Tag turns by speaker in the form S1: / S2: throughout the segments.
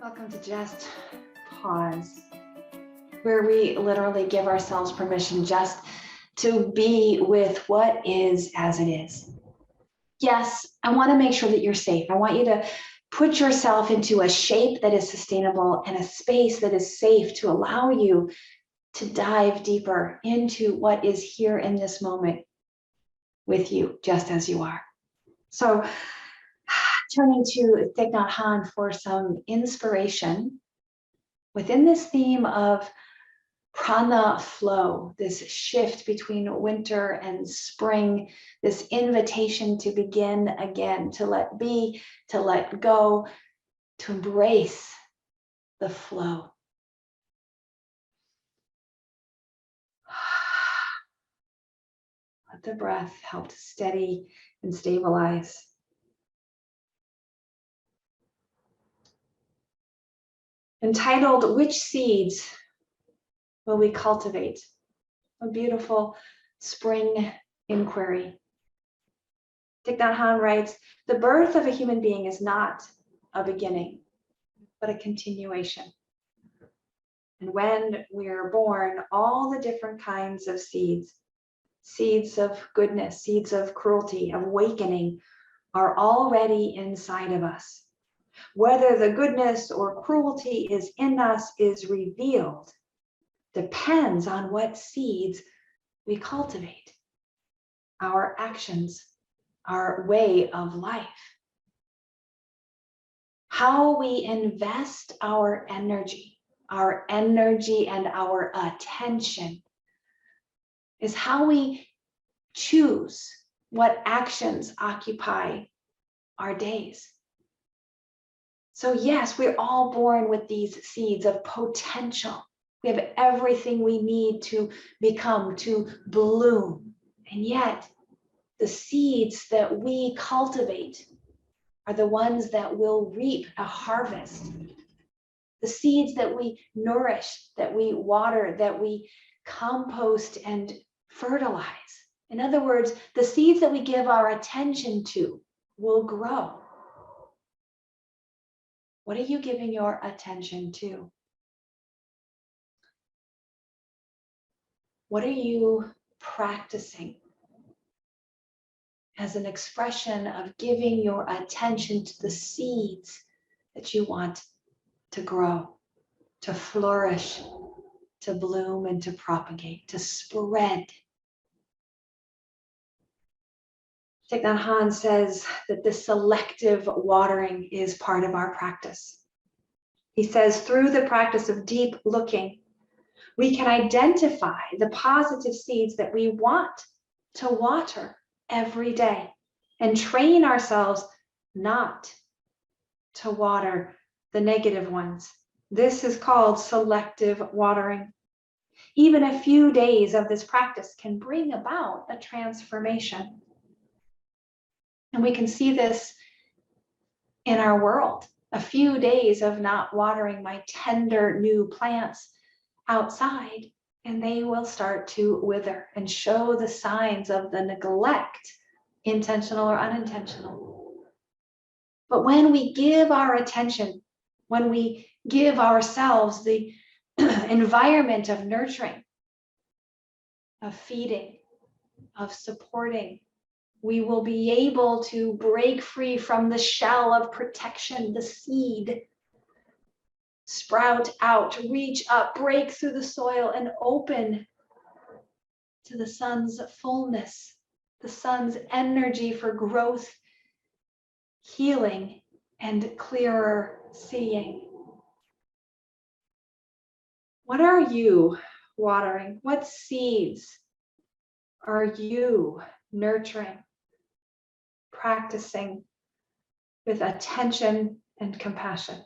S1: Welcome to Just Pause, where we literally give ourselves permission just to be with what is as it is. Yes, I want to make sure that you're safe. I want you to put yourself into a shape that is sustainable and a space that is safe to allow you to dive deeper into what is here in this moment with you, just as you are. So, turning to Thich Nhat Hanh for some inspiration within this theme of prana flow, this shift between winter and spring, this invitation to begin again, to let be, to let go, to embrace the flow. Let the breath help to steady and stabilize. Entitled, Which Seeds Will We Cultivate? A beautiful spring inquiry. Thich Nhat Hanh writes, the birth of a human being is not a beginning, but a continuation. And when we're born, all the different kinds of seeds of goodness, seeds of cruelty, of awakening, are already inside of us. Whether the goodness or cruelty is in us is revealed depends on what seeds we cultivate, our actions, our way of life. How we invest our energy and our attention is how we choose what actions occupy our days. So yes, we're all born with these seeds of potential. We have everything we need to become, to bloom. And yet, the seeds that we cultivate are the ones that will reap a harvest. The seeds that we nourish, that we water, that we compost and fertilize. In other words, the seeds that we give our attention to will grow. What are you giving your attention to? What are you practicing as an expression of giving your attention to the seeds that you want to grow, to flourish, to bloom, and to propagate, to spread? Thich Nhat Hanh says that this selective watering is part of our practice. He says, through the practice of deep looking, we can identify the positive seeds that we want to water every day and train ourselves not to water the negative ones. This is called selective watering. Even a few days of this practice can bring about a transformation. And we can see this in our world. A few days of not watering my tender new plants outside, and they will start to wither and show the signs of the neglect, intentional or unintentional. But when we give our attention, when we give ourselves the environment of nurturing, of feeding, of supporting, we will be able to break free from the shell of protection, the seed, sprout out, reach up, break through the soil, and open to the sun's fullness, the sun's energy for growth, healing, and clearer seeing. What are you watering? What seeds are you nurturing, practicing with attention and compassion?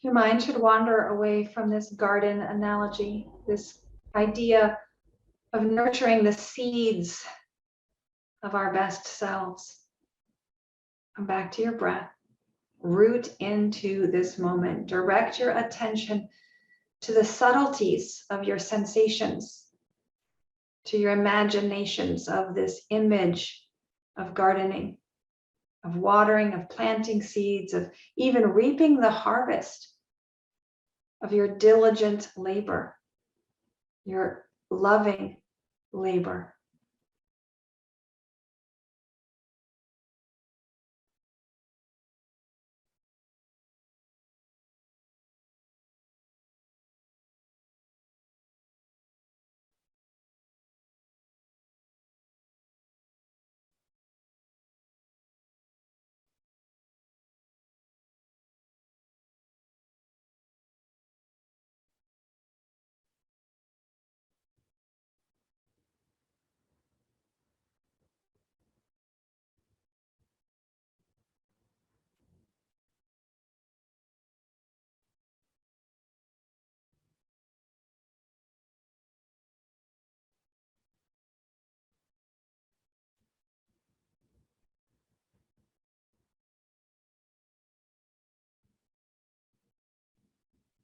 S1: Your mind should wander away from this garden analogy, this idea of nurturing the seeds of our best selves. Come back to your breath. Root into this moment. Direct your attention to the subtleties of your sensations, to your imaginations of this image of gardening, of watering, of planting seeds, of even reaping the harvest of your diligent labor, your loving labor.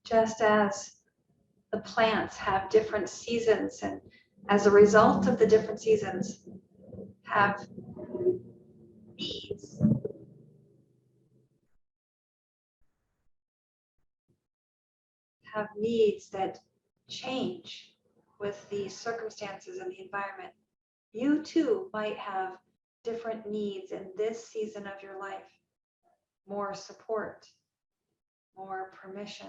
S1: Just as the plants have different seasons, and as a result of the different seasons, have needs. Have needs that change with the circumstances and the environment. You too might have different needs in this season of your life. More support, more permission,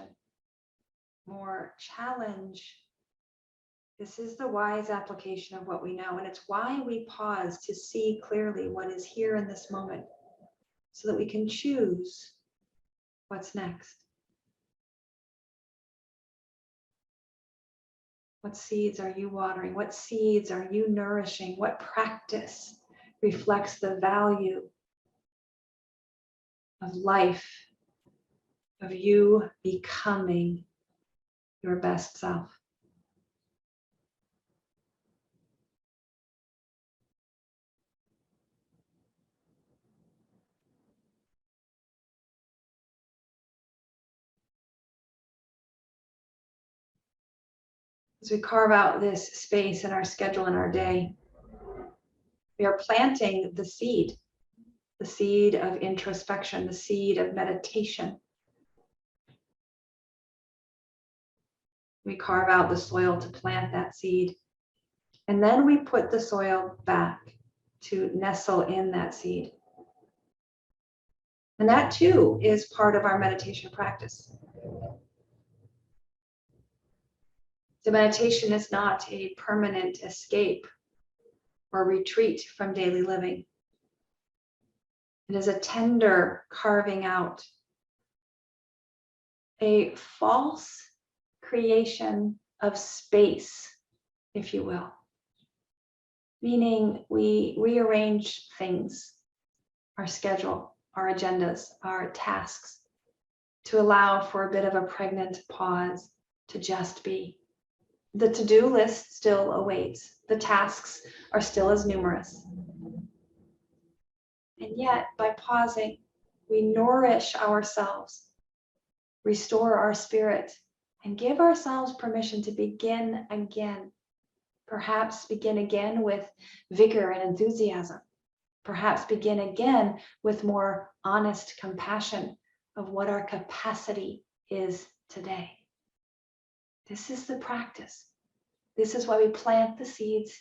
S1: more challenge. This is the wise application of what we know, and it's why we pause to see clearly what is here in this moment so that we can choose what's next. What seeds are you watering? What seeds are you nourishing? What practice reflects the value of life, of you becoming your best self? As we carve out this space in our schedule in our day, we are planting the seed of introspection, the seed of meditation. We carve out the soil to plant that seed, and then we put the soil back to nestle in that seed. And that too is part of our meditation practice. So meditation is not a permanent escape or retreat from daily living. It is a tender carving out, a false creation of space, if you will. Meaning we rearrange things, our schedule, our agendas, our tasks, to allow for a bit of a pregnant pause to just be. The to-do list still awaits. The tasks are still as numerous. And yet, by pausing, we nourish ourselves, restore our spirit, and give ourselves permission to begin again. Perhaps begin again with vigor and enthusiasm. Perhaps begin again with more honest compassion of what our capacity is today. This is the practice. This is why we plant the seeds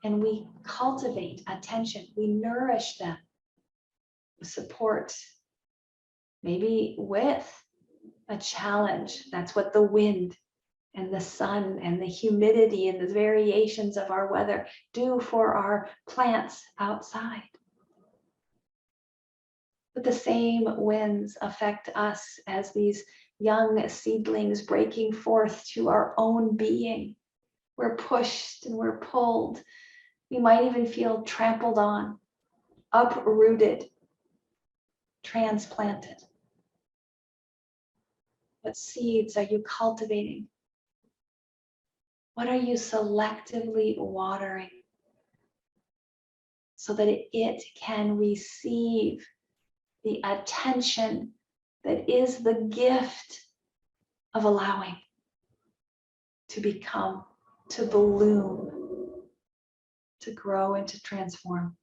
S1: and we cultivate attention. We nourish them with support, maybe with a challenge. That's what the wind and the sun and the humidity and the variations of our weather do for our plants outside. But the same winds affect us as these young seedlings breaking forth to our own being. We're pushed and we're pulled. We might even feel trampled on, uprooted, transplanted. What seeds are you cultivating? What are you selectively watering so that it can receive the attention that is the gift of allowing to become, to bloom, to grow and to transform?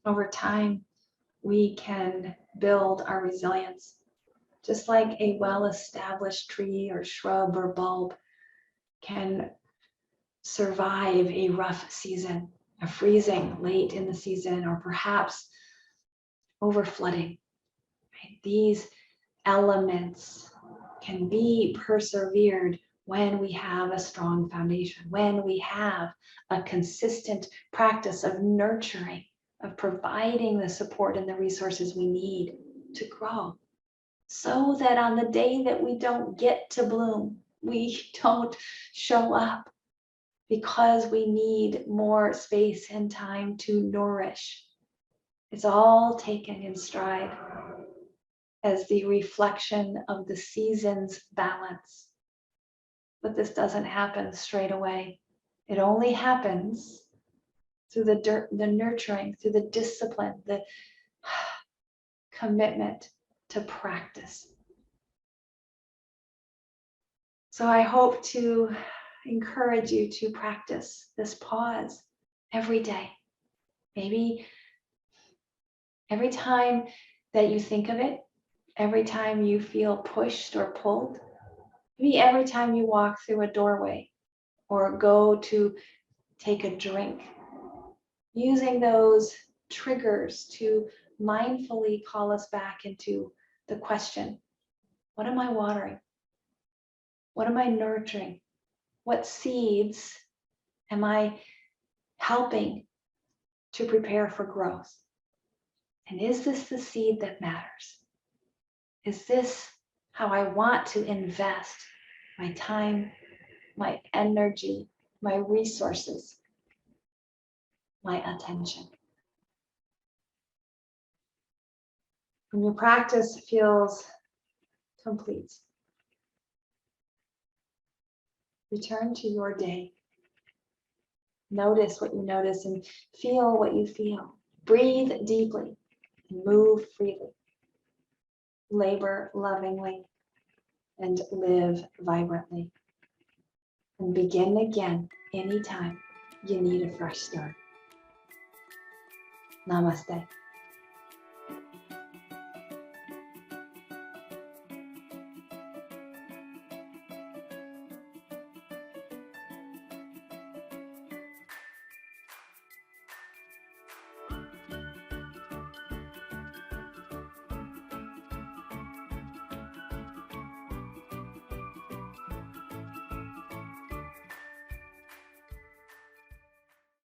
S1: Over time, we can build our resilience. Just like a well-established tree or shrub or bulb can survive a rough season, a freezing late in the season, or perhaps over flooding. Right? These elements can be persevered when we have a strong foundation, when we have a consistent practice of nurturing, of providing the support and the resources we need to grow, so that on the day that we don't get to bloom, we don't show up because we need more space and time to nourish. It's all taken in stride as the reflection of the season's balance. But this doesn't happen straight away. It only happens through the nurturing, through the discipline, the commitment to practice. So I hope to encourage you to practice this pause every day. Maybe every time that you think of it, every time you feel pushed or pulled, maybe every time you walk through a doorway or go to take a drink, using those triggers to mindfully call us back into the question, what am I watering? What am I nurturing? What seeds am I helping to prepare for growth? And is this the seed that matters? Is this how I want to invest my time, my energy, my resources, my attention? When your practice feels complete, return to your day. Notice what you notice and feel what you feel. Breathe deeply and move freely. Labor lovingly and live vibrantly. And begin again anytime you need a fresh start. Namaste.